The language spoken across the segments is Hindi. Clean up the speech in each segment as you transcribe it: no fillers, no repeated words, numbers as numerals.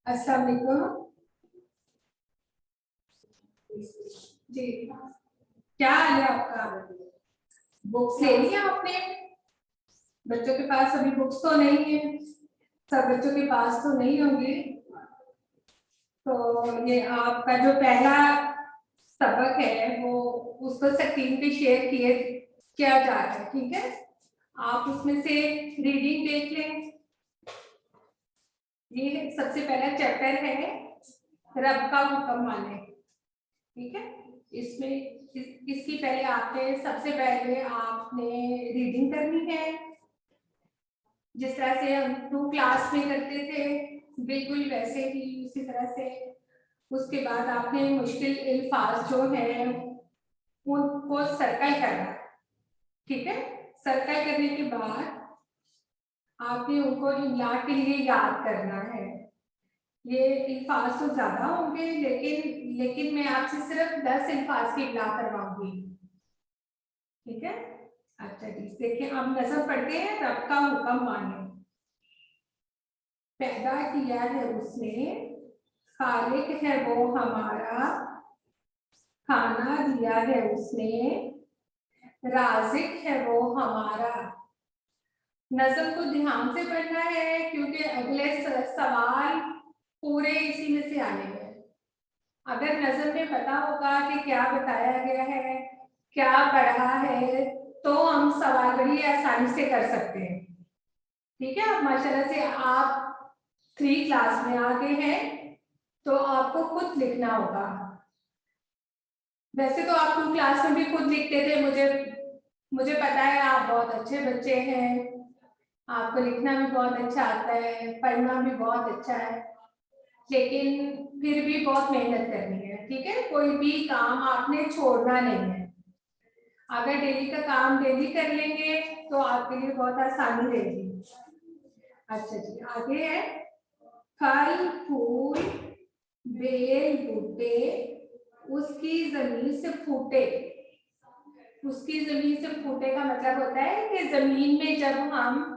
अस्सलाम वालेकुम जी। क्या हाल है आपका? बुक्स ले लिया आपने? बच्चों के पास अभी बुक्स तो नहीं है, सब बच्चों के पास तो नहीं होंगी। तो ये आपका जो पहला सबक है वो उसको स्क्रीन पे शेयर किया जा रहा है, ठीक है? आप उसमें से रीडिंग देख लें। ये सबसे पहला चैप्टर है रब का हुक्म माने, ठीक है? इसमें इसकी पहले सबसे पहले आपने रीडिंग करनी है, जिस तरह से हम 2 क्लास में करते थे, बिल्कुल वैसे ही उसी तरह से। उसके बाद आपने मुश्किल अल्फाज जो है उनको सर्कल करना, ठीक है? सर्कल करने के बाद आपने उनको इमला के लिए याद करना है। ये अल्फाज तो ज्यादा होंगे, लेकिन मैं आपसे सिर्फ 10 अल्फाज की इमला करवाऊंगी, ठीक है? अच्छा जी, देखिए अब नजम पढ़ते हैं। रब का हुक्म माने। पैदा किया है उसने, खालिक है वो हमारा, खाना दिया है उसने, राजिक है वो हमारा। नजम को ध्यान से पढ़ना है क्योंकि अगले सवाल पूरे इसी में से आने हैं। अगर नजम में पता होगा कि क्या बताया गया है, क्या पढ़ा है, तो हम सवाल बड़ी आसानी से कर सकते हैं, ठीक है? अब माशाल्लाह से आप 3 क्लास में आ गए हैं, तो आपको खुद लिखना होगा। वैसे तो आप 2 क्लास में भी खुद लिखते थे, मुझे पता है आप बहुत अच्छे बच्चे हैं, आपको लिखना भी बहुत अच्छा आता है, पढ़ना भी बहुत अच्छा है, लेकिन फिर भी बहुत मेहनत करनी है, ठीक है? कोई भी काम आपने छोड़ना नहीं है। अगर डेली का काम डेली कर लेंगे तो आपके लिए बहुत आसानी रहेगी। अच्छा जी, आगे है फल फूल बेल बूटे उसकी जमीन से फूटे। उसकी जमीन से फूटे का मतलब होता है कि जमीन में जब हम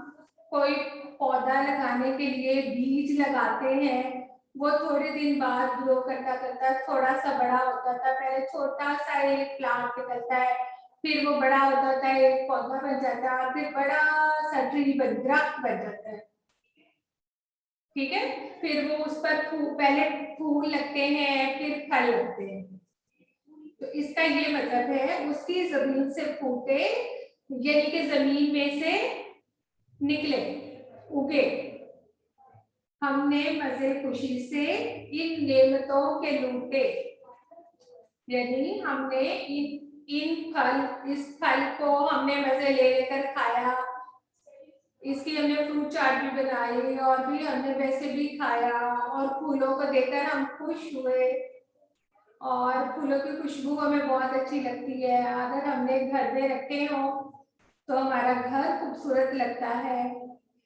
कोई पौधा लगाने के लिए बीज लगाते हैं, वो थोड़े दिन बाद ग्रो करता करता थोड़ा सा बड़ा होता था। पहले छोटा सा एक प्लांट निकलता है, फिर वो बड़ा होता है, एक पौधा बन जाता है, फिर बड़ा सा ट्री दरख्त बन जाता है, ठीक है? फिर वो उस पर पहले फूल लगते हैं, फिर फल लगते हैं। तो इसका ये मतलब है उसकी जमीन से फूटे, यानी कि जमीन में से निकले, उगे। हमने मजे खुशी से इन नेमतों के लूटे, यानी हमने इस फल को हमने मजे ले लेकर खाया। इसकी हमने फ्रूट चाट भी बनाई और भी हमने वैसे भी खाया, और फूलों को देखकर हम खुश हुए, और फूलों की खुशबू हमें बहुत अच्छी लगती है। अगर हमने घर में रखे हो तो हमारा घर खूबसूरत लगता है,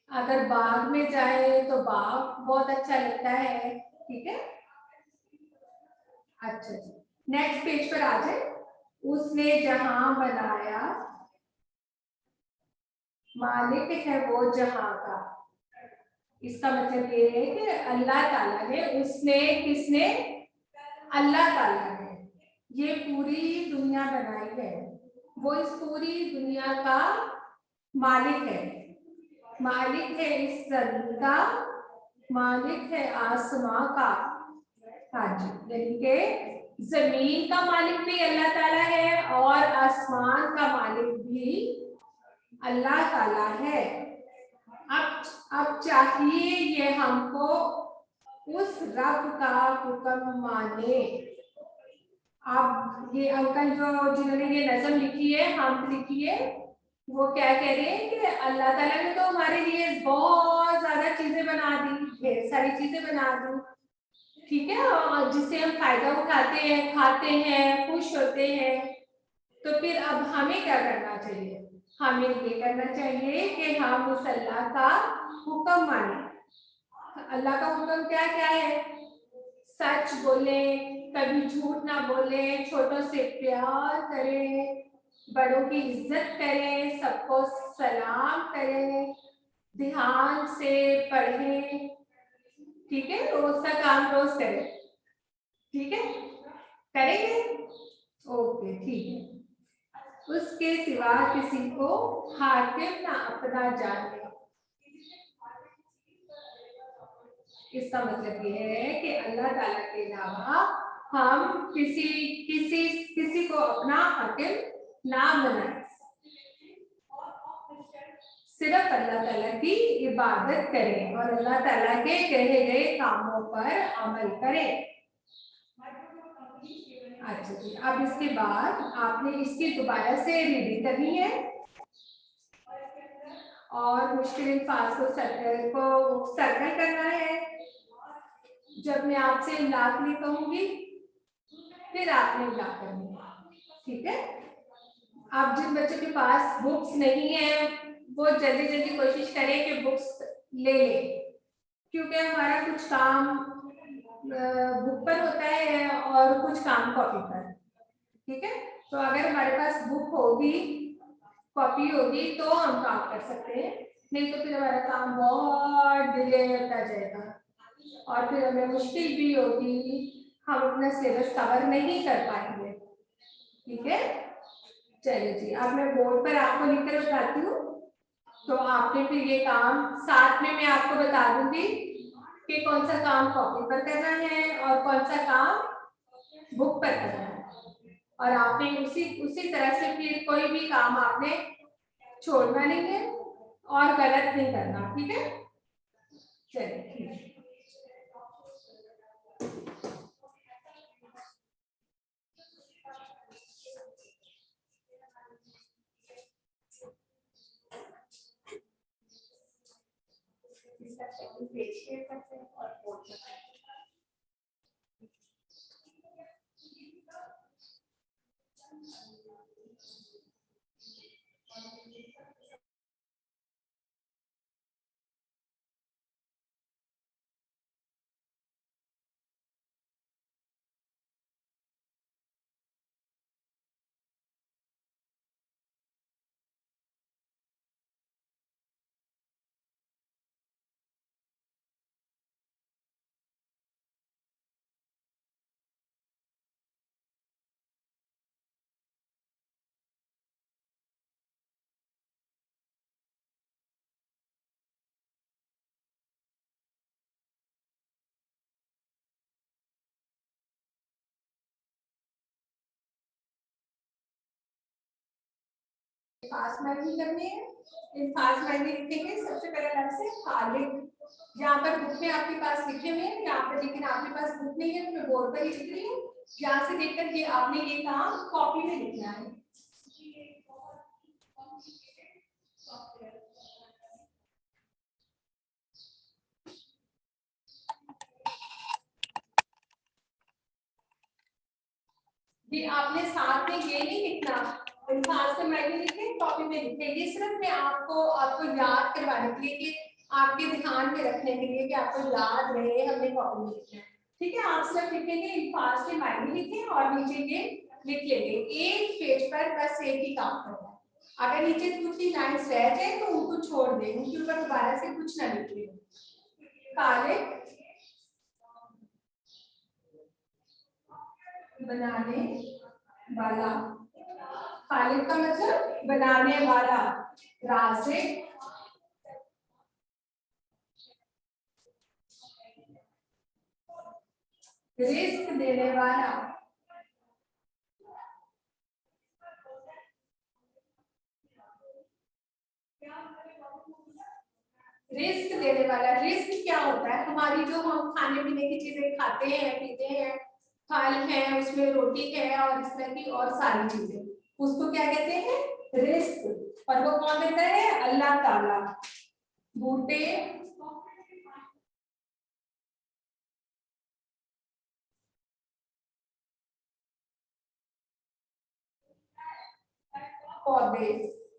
अगर बाग में जाए तो बाग बहुत अच्छा लगता है, ठीक है? अच्छा जी, नेक्स्ट पेज पर आ जाए। उसने जहां बनाया, मालिक है वो जहां का। इसका मतलब ये है कि अल्लाह ताला ने, उसने किसने? अल्लाह ताला ने ये पूरी दुनिया बनाई है। वो इस पूरी दुनिया का मालिक है। मालिक है इस जमीन का, मालिक है आसमां का। हाँ जी, यानी कि जमीन का मालिक भी अल्लाह ताला है और आसमान का मालिक भी अल्लाह ताला है। अब चाहिए ये हमको उस रब का हुक्म माने। अब ये अंकल जिन्होंने ये नज़म लिखी है, हम लिखी है, वो क्या कह रहे हैं कि अल्लाह ताला ने तो हमारे लिए बहुत ज्यादा चीजें बना दी, ढेर सारी चीजें बना दी, ठीक है? और जिससे हम फायदा उठाते हैं, खाते हैं, खुश होते हैं। तो फिर अब हमें क्या करना चाहिए? हमें ये करना चाहिए कि हम उस अल्लाह का हुक्म माने। अल्लाह का हुक्म क्या क्या है? सच बोले, कभी झूठ ना बोले, छोटों से प्यार करें, बड़ों की इज्जत करें, सबको सलाम करें, ध्यान से पढ़ें, ठीक है, रोज का काम रोज करें, ठीक है, करेंगे, ओके ठीक है। उसके सिवा किसी को हाकिम ना अपना जाने, इसका मतलब ये है कि अल्लाह ताला के अलावा हम किसी किसी किसी को अपना हाकिम ना बनाए, सिर्फ अल्लाह ताला की इबादत करें और अल्लाह ताला के कहे गए कामों पर अमल करें। अच्छा जी, अब इसके बाद आपने इसकी दोबारा से रीडिंग करनी है और मुश्किल अल्फाज को सर्कल करना है। जब मैं आपसे इमलाक नहीं कहूंगी फिर आपने इमलाक करनी है, ठीक है। आप जिन बच्चों के पास बुक्स नहीं है वो जल्दी जल्दी कोशिश करें कि बुक्स ले लें, क्योंकि हमारा कुछ काम बुक पर होता है और कुछ काम कॉपी पर, ठीक है। तो अगर हमारे पास बुक होगी, कॉपी होगी तो हम काम कर सकते हैं, नहीं तो फिर हमारा काम बहुत डिले होता जाएगा और फिर हमें मुश्किल भी होगी, हम अपना सिलेबस कवर नहीं कर पाएंगे, ठीक है। चलिए जी, अब मैं बोर्ड पर आपको लिखकर बताती हूँ, तो आपने फिर ये काम साथ में मैं आपको बता दूंगी कि कौन सा काम कॉपी पर करना है और कौन सा काम बुक पर करना है, और आपने उसी तरह से फिर कोई भी काम आपने छोड़ना नहीं है और गलत नहीं करना, ठीक है। चलिए ठीक है। इसका सेकंड पेज शेयर करते हैं और बोर्ड पर फास्ट माइनिंग करनी है। इन फास्ट माइनिंग लिखेंगे सबसे पहले अलग से खालिक, यहाँ पर बुक में आपके पास लिखे हुए हैं यहाँ पर, लेकिन आपके पास बुक नहीं है तो मैं बोर्ड पर ही लिख रही हूँ, यहाँ से देखकर ये आपने ये काम कॉपी में लिखना है। ये आपने साथ में ये नहीं लिखना, फास्ट माइनिंग लिखे कॉपी में लिखे, ये सिर्फ मैं आपको याद करवाने के लिए कि आपके ध्यान में रखने के लिए कि आपको याद रहे हमने कॉपी में लिखना है, ठीक है। आप सिर्फ लिखेंगे फास्ट में माइनिंग लिखें और नीचे ये लिख लेंगे, एक पेज पर बस एक ही काम करना है। अगर नीचे कुछ ही लाइंस रह जाए तो उनको छोड़ दें, उनके ऊपर दोबारा से कुछ ना लिखे। काले बनाने वाला, खालिद का मतलब बनाने वाला, राज़िक रिस्क देने वाला, रिस्क देने वाला। रिस्क क्या होता है, हमारी जो हम खाने पीने की चीजें खाते हैं पीते हैं, फल है उसमें रोटी है और इस तरह की और सारी चीजें, उसको क्या कहते हैं, रिस्क। और वो कौन देता है, अल्लाह ताला। बूटे पौधे,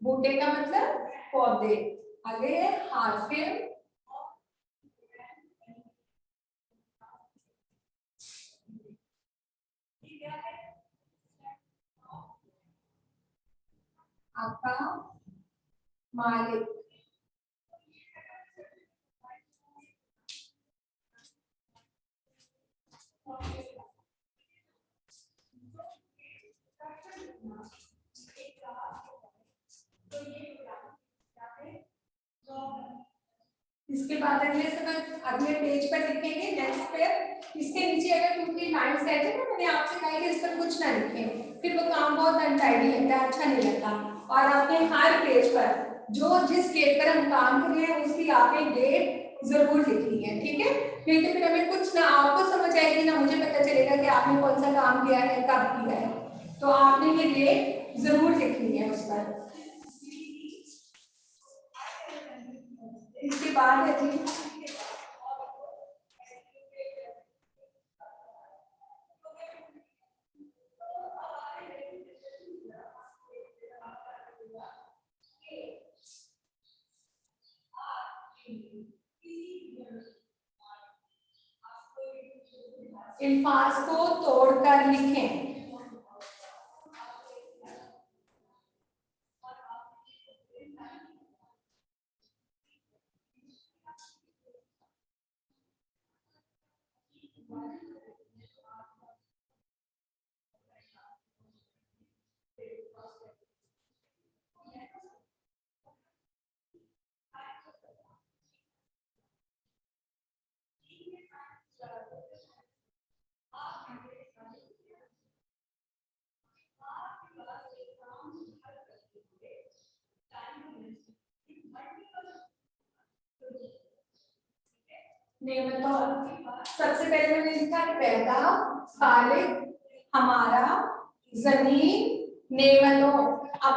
बूटे का मतलब पौधे। आगे है हाफिज, आपका मालिक। इसके बाद अगले पेज पर लिखेंगे नेक्स्ट पे। इसके नीचे अगर 2-3 लाइन्स रहते हैं ना, मैंने आपसे कहा कि इस पर कुछ ना लिखें, फिर वो काम बहुत अनटाइडी लगता है, अच्छा नहीं लगता। और आपने हर पेज पर जिस डेट पर हम काम कर रहे हैं उसकी आपने डेट जरूर लिखनी है, ठीक है? नहीं तो फिर हमें कुछ ना आपको समझ आएगी ना मुझे पता चलेगा कि आपने कौन सा काम किया है, कब किया है। तो आपने ये डेट जरूर लिखनी है उस पर। इसके बाद है जी अल्फाज को तोड़कर लिखें। सबसे पहले मैंने लिखा पैदा, खालिक, हमारा, जमीन, नेमतों। अब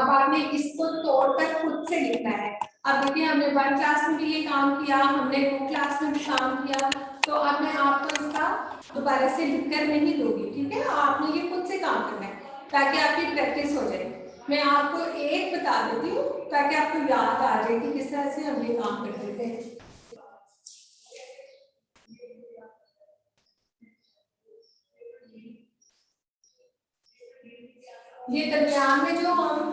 आपने इसको तोड़कर खुद से लिखना है। अब देखिए हमने 1 क्लास में भी ये काम किया, हमने 2 क्लास में भी काम किया, तो अब मैं आपको इसका दोबारा से लिखकर नहीं दूंगी, ठीक है? आपने ये खुद से काम करना है ताकि आपकी प्रैक्टिस हो जाए। मैं आपको एक बता देती हूँ ताकि आपको याद आ जाए कि किस तरह से हम ये काम करते थे। ये दरमियान में जो हम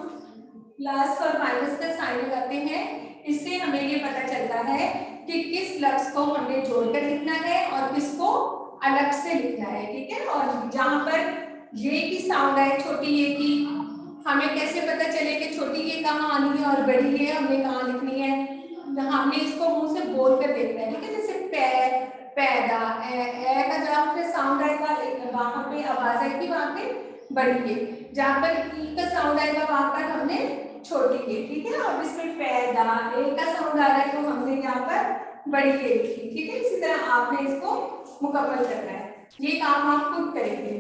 प्लस और माइनस का साइन लगाते हैं, इससे हमें ये पता चलता है कि किस लफ्ज को हमने जोड़कर लिखना है और किसको अलग से लिखना है, ठीक है? और जहां पर ये की साउंड आए, छोटी ये की, हमें कैसे पता चले कि छोटी ये कहाँ आनी है और बड़ी ये हमने कहाँ लिखनी है? हमने इसको मुंह से बोल कर देखना है, ठीक है? जैसे पै, पैदा, ए का जहां पे साउंड आएगा वहां पे आवाज आएगी, वहां पे बड़ी ये। जहां पर ई का साउंड आएगा वहां पर हमने छोटी ये, ठीक है? और इसमें पैदा, ए का साउंड आ रहा है तो हमने यहाँ पर बड़ी ये लिखी, ठीक है? इसी तरह आपने इसको मुकम्मल करना है। ये काम आप खुद करेंगे।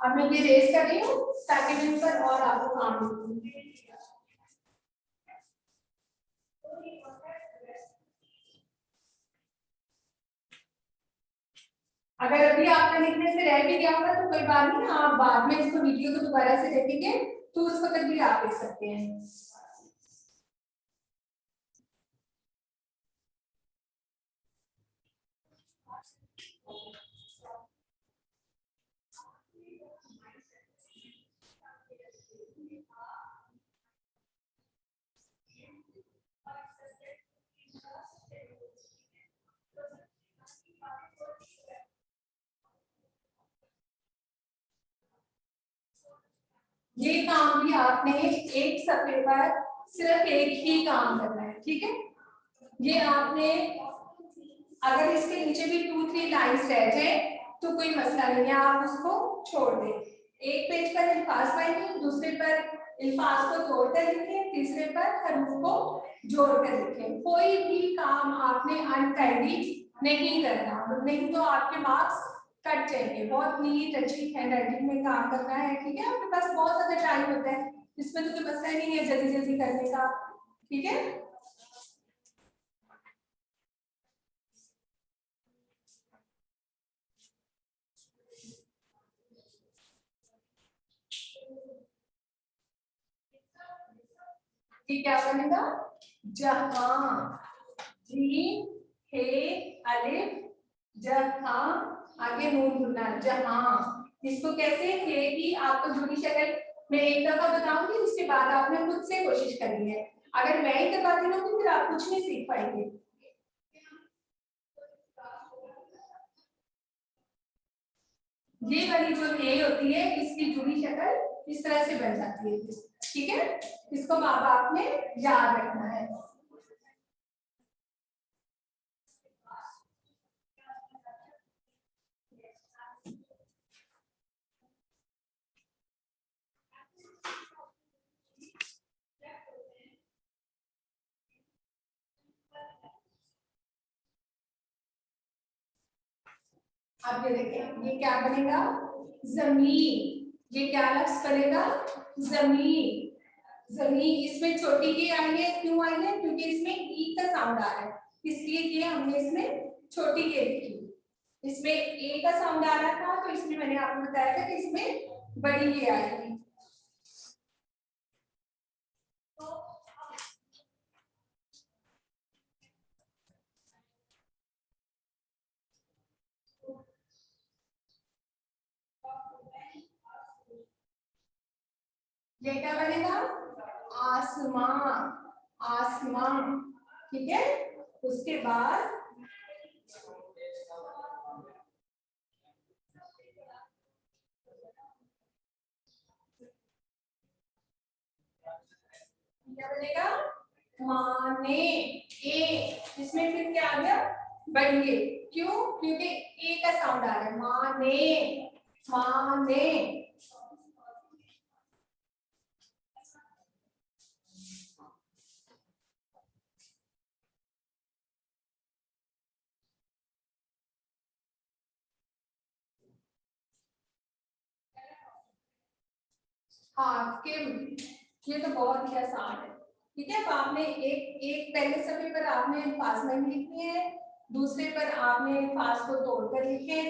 अब मैं ये रेस कर रही हूँ ताकि मैं इन पर और आपको काम दूँ। अगर अभी आपका लिखने से रह भी गया होगा तो कोई बात नहीं, आप बाद में इसको वीडियो को दोबारा से देखेंगे तो उस वक्त भी आप लिख सकते हैं। ये काम भी आपने एक सफे पर सिर्फ एक ही काम करना है, ठीक है? ये आपने अगर इसके नीचे भी 2-3 लाइंस रह जाए तो कोई मसला नहीं है, आप उसको छोड़ दें। एक पेज पर अल्फाज पाएंगे, दूसरे पर अल्फाज को तोड़कर लिखें, तीसरे पर हरूफ को जोड़कर लिखें। कोई भी काम आपने अनटाइडी नहीं करना, नहीं तो आपके मार्क्स कट जाएंगे। बहुत नीट अच्छी हैंडराइटिंग में काम करना है, ठीक है? आपके पास बहुत ज्यादा टाइम होता है, इसमें तो कोई मसला नहीं है जल्दी जल्दी करने का, ठीक है? ये क्या बनेगा? जहां, जीम, हे, अलिफ, जहां, आगे नून ढूंढना जहां। इसको कैसे है कि आपको जुड़ी शक्ल मैं एक दफा बताऊंगी, उसके बाद आपने खुद से कोशिश करनी है। अगर मैं ही करवाती रहूंगी फिर आप कुछ नहीं सीख पाएंगे। ये वाली जो ए होती है इसकी जुड़ी शक्ल इस तरह से बन जाती है, ठीक है। इसको माँ बाप ने याद रखना है। आप ये देखें, ये क्या बनेगा, जमीन। ये क्या लफ्ज बनेगा, जमीन। जमीन, इसमें छोटी के आई है, क्यों आई है, क्योंकि इसमें ई का साउंड आ रहा है, इसलिए ये हमने इसमें छोटी के लिखी। इसमें ए का साउंड आ रहा था तो इसमें मैंने आपको बताया था कि इसमें बड़ी ये आएगी। ये क्या बनेगा, आसमान। आसमान, ठीक है। उसके बाद क्या बनेगा, माने। ए, इसमें फिर क्या आ गया, बढ़िए। क्यों, क्योंकि ए का साउंड आ रहा है, माने। माने, हाकिम। ये तो बहुत ही आसान है, ठीक है। अब आपने एक एक पहले सफे पर आपने अल्फाज नहीं लिखनी है, दूसरे पर आपने अल्फाज को तोड़कर लिखे,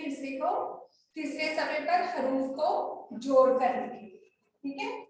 तीसरे सफे पर हरूफ को जोड़कर लिखे, ठीक है।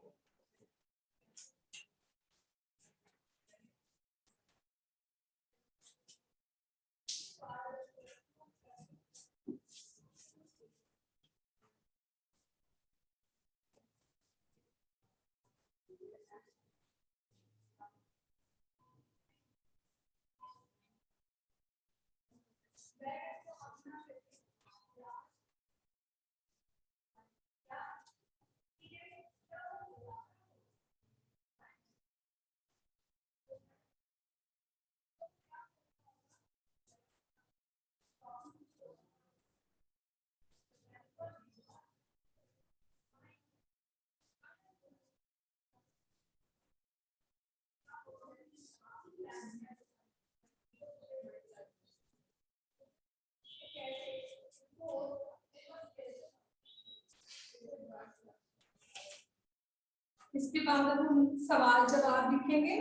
इसके बाद अब हम सवाल जवाब लिखेंगे।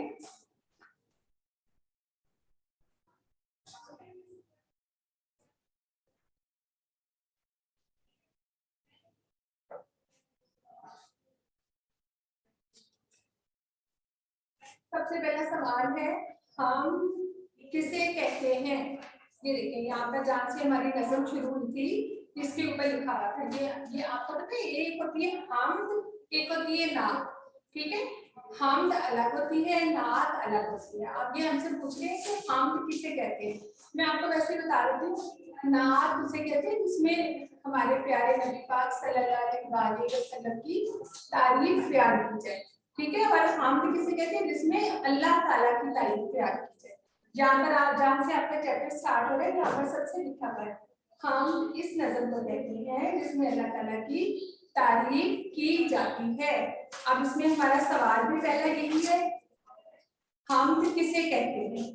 सबसे पहला सवाल है, हम किसे कहते हैं। ये देखिए यहाँ पर जहाँ से हमारी नज़म शुरू हुई थी इसके ऊपर लिखा हुआ था, ये आपको पता है, एक होती है हमद, एक होती है नात, ठीक है। हमद अलग होती है, नात अलग होती है। अब ये हमसे पूछ रहे हैं कि हमद किसे कहते हैं। मैं आपको वैसे बता देती हूँ, नात उसे कहते हैं जिसमें हमारे प्यारे नबी पाक सल्लल्लाहु अलैहि वसल्लम की तारीफ बयान की जाए, ठीक है। और हमद किसे कहते हैं, जिसमें अल्लाह ताला की तारीफ बयान की जाए। जहाँ पर आप, जहाँ से आपका चैप्टर स्टार्ट हो रहा है यहाँ पर सबसे लिखा हुआ है, हम इस नज़म को कहते हैं जिसमें अल्लाह ताला की तारीफ की जाती है। अब इसमें हमारा सवाल भी पहला यही है, हम किसे कहते हैं।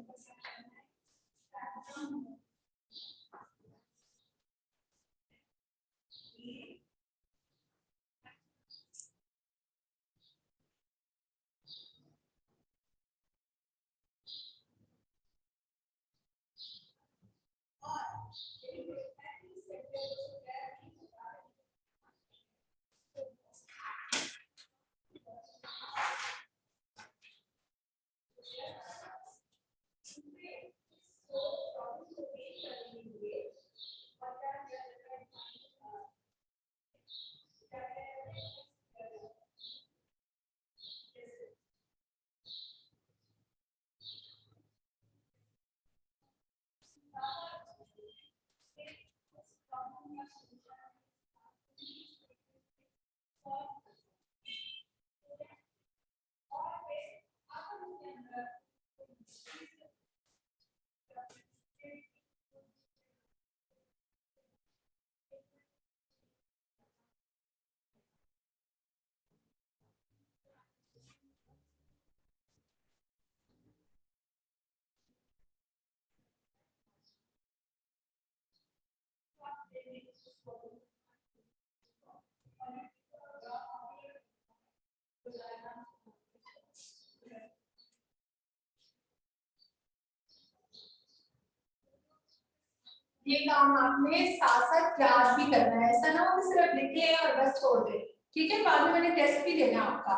ये काम आपने साथ साथ याद भी करना है, ऐसा ना हो कि सिर्फ लिख लें और बस छोड़ दें। ठीक है, बाद में मैंने टेस्ट भी लेना आपका।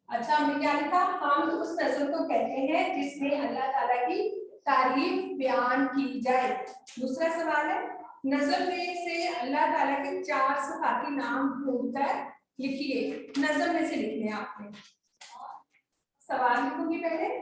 अच्छा, हमने क्या लिखा? हम उस नज़र को कहते हैं जिसमें अल्लाह ताला की तारीफ बयान की जाए। दूसरा सवाल है, नज़र में से अल्लाह ताला के 4 सिफाती नाम ढूंढकर लिखिए। नज़र में से लिखने हैं आपने। सवाल लिखूंगी पहले।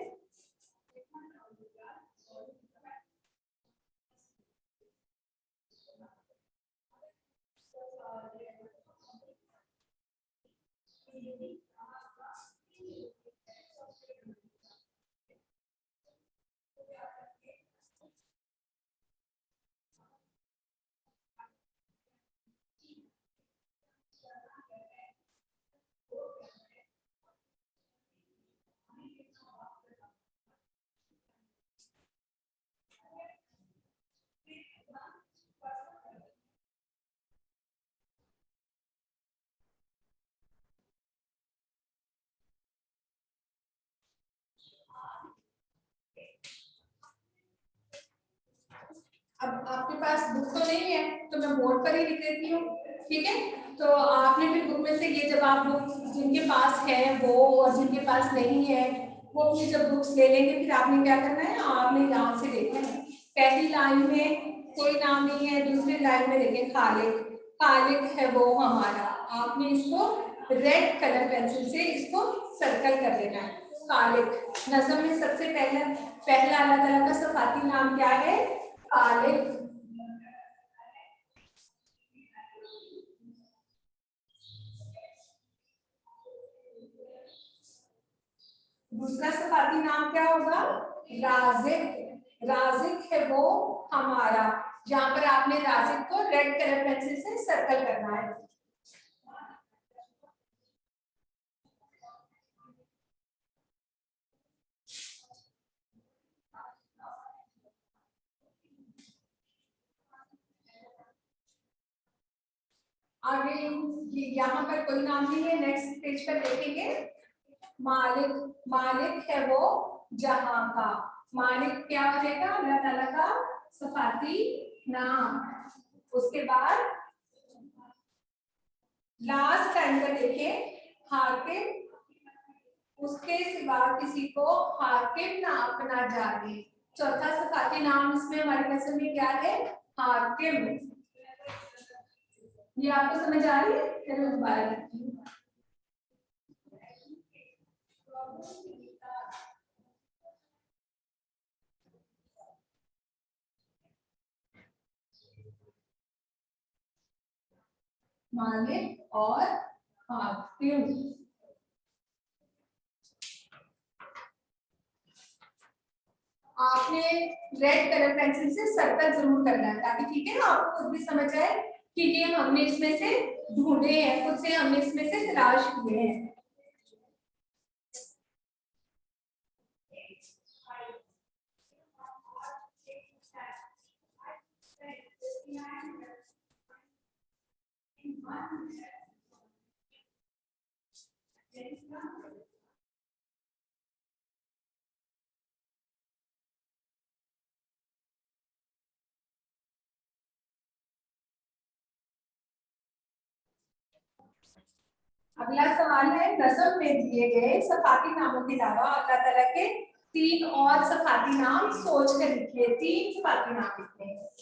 अब आपके पास बुक तो नहीं है तो मैं बोर्ड पर ही लिख देती हूँ। ठीक है, तो आपने फिर बुक में से ये, जब आप बुक जिनके पास है वो और जिनके पास नहीं है वो अपनी जब बुक्स ले लेंगे, फिर आपने क्या करना है, आपने यहाँ से देखना है। पहली लाइन में कोई नाम नहीं है, दूसरी लाइन में देखें खालिक, खालिक है वो हमारा। आपने इसको रेड कलर पेंसिल से इसको सर्कल कर देना है। खालिक नज़म में सबसे पहला अल्लाह ताला का सिफाती नाम क्या है? खालिक। दूसरा सिफाती नाम क्या होगा? राजिक। राजिक है वो हमारा। यहाँ पर आपने राजिक को रेड कलर पेंसिल से सर्कल करना है। आगे यहाँ पर कोई नाम नहीं है, नेक्स्ट पेज पर देखेंगे। मालिक, मालिक है वो जहां का। मालिक क्या हो जाएगा? अल्लाह ताला का सिफाती नाम। उसके बाद लास्ट टाइम पर देखें, हाकिम, उसके सिवा किसी को हाकिम ना अपना जाने। चौथा सिफाती नाम इसमें हमारे कसम में क्या है? हाकिम। ये आपको समझ आ रही है? चलो दोबारा लिखती हूँ। मालिक और हाकिम। आपने रेड कलर पेंसिल से सर्कल जरूर करना है, ताकि ठीक है ना, आपको खुद भी समझ आए कि ये हमने इसमें से ढूंढे हैं, खुद से हमने इसमें से तलाश किए हैं। अगला सवाल है, नज़म में दिए गए सफाती नामों के अलावा अल्लाह ताला के 3 और सफाती नाम सोच कर लिखिए। 3 सफाती नाम लिखने हैं।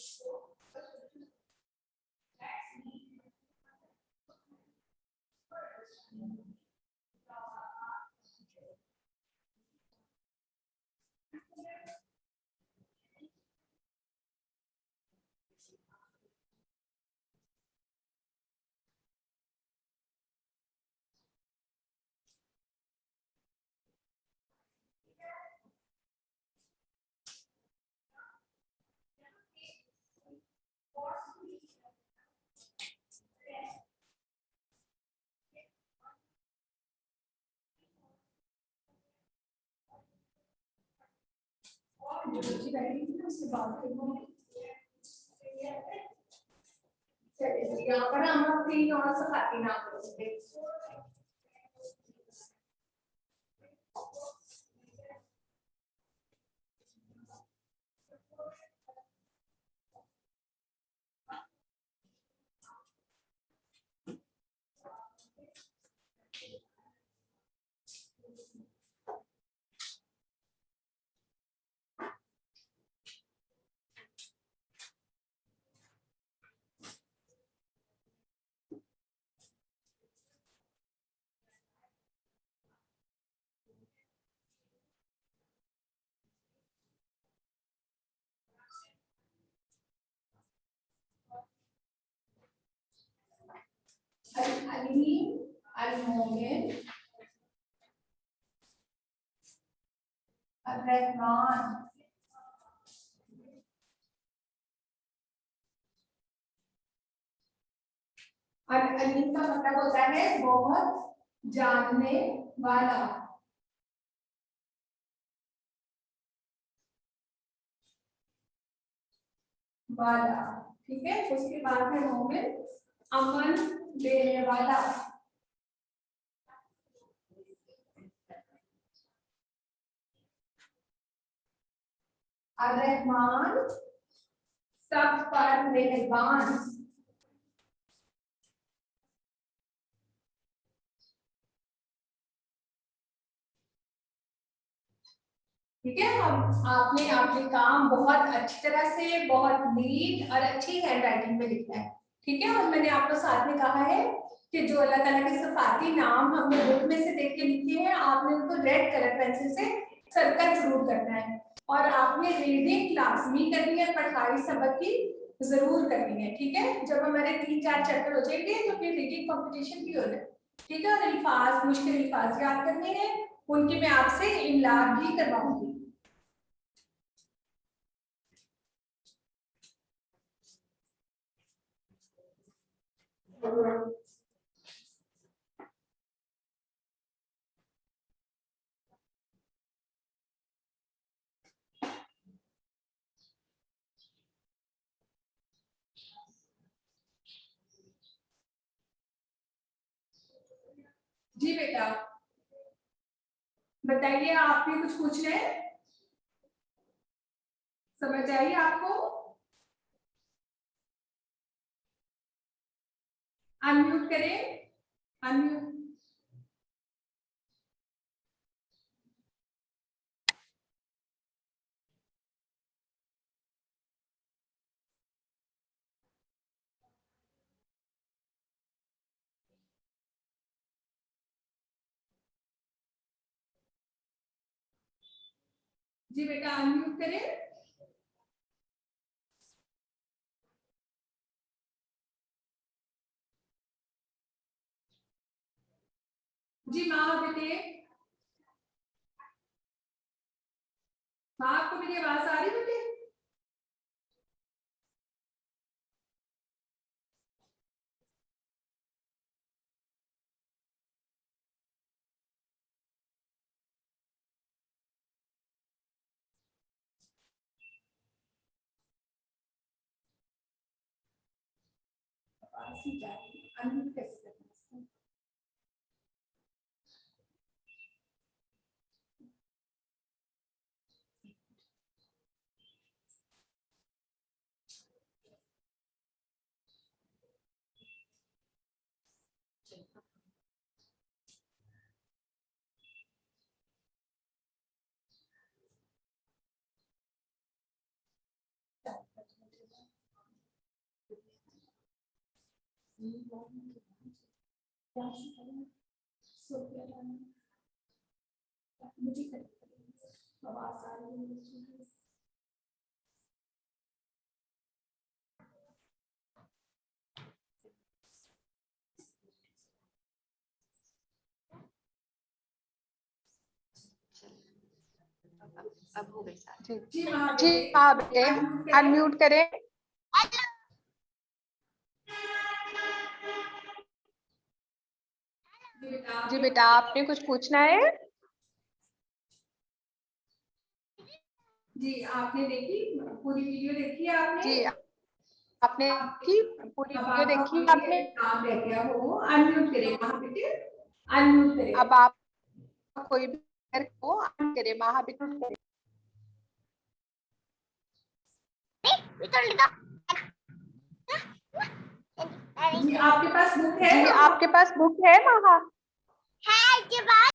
बच्ची बैठी थी ना उससे बात करूँ। चलिए यहाँ पर हम लोग 3 और सफाती नाम करेंगे। अलीम, अल-मोमिन, अर-रहमान, और अलीम का मतलब होता है बहुत जानने वाला। वाला, ठीक है। उसके बाद है मोमिन, अमन देने वाला। अर-रहमान, सब पर मेहरबान। ठीक है। अब आपने आपके काम बहुत अच्छी तरह से, बहुत नीट और अच्छी हैंड राइटिंग में लिखना है। ठीक है। और मैंने आपको साथ में कहा है कि जो अल्लाह ताला के सिफाती नाम हमने बुक में से देख के लिखे हैं, आपने उनको रेड कलर पेंसिल से सर्कल जरूर करना है। और आपने रीडिंग लाजमी करनी है, पढ़ाई सबक की जरूर करनी है। ठीक है। जब हमारे 3-4 चैप्टर हो जाएंगे तो फिर रीडिंग कंपटीशन भी होना है। ठीक है। और अल्फाज, मुश्किल अल्फाज याद करने हैं, उनकी मैं आपसे इमला भी करवाऊंगी। जी बेटा, बताइए, आप भी कुछ पूछ रहे हैं? समझ आई आपको? अनम्यूट करें, अनम्यूट। जी बेटा, अनम्यूट करें। जी माँ बेटे, माँ आपको मेरी आवाज आ रही बेटे? अनम्यूट कैसे करना है? मुझे आवाज आ रही है। अब हो गई सारी। जी हाँ जी हाँ बेटे, अनम्यूट करें। जी बेटा, आपने कुछ पूछना है? जी आपने देखी पूरी वीडियो देखी है आपने? जी आपने की पूरी अब वीडियो आपका देखी कोई आपने? काम रह गया हो अनम्यूट करें वहाँ बेटे, अनम्यूट करें। अब आप कोई भी को अनम्यूट करें, महाबिट्यूट करें। जी आपके पास बुक है? जी आपके पास बुक है महा?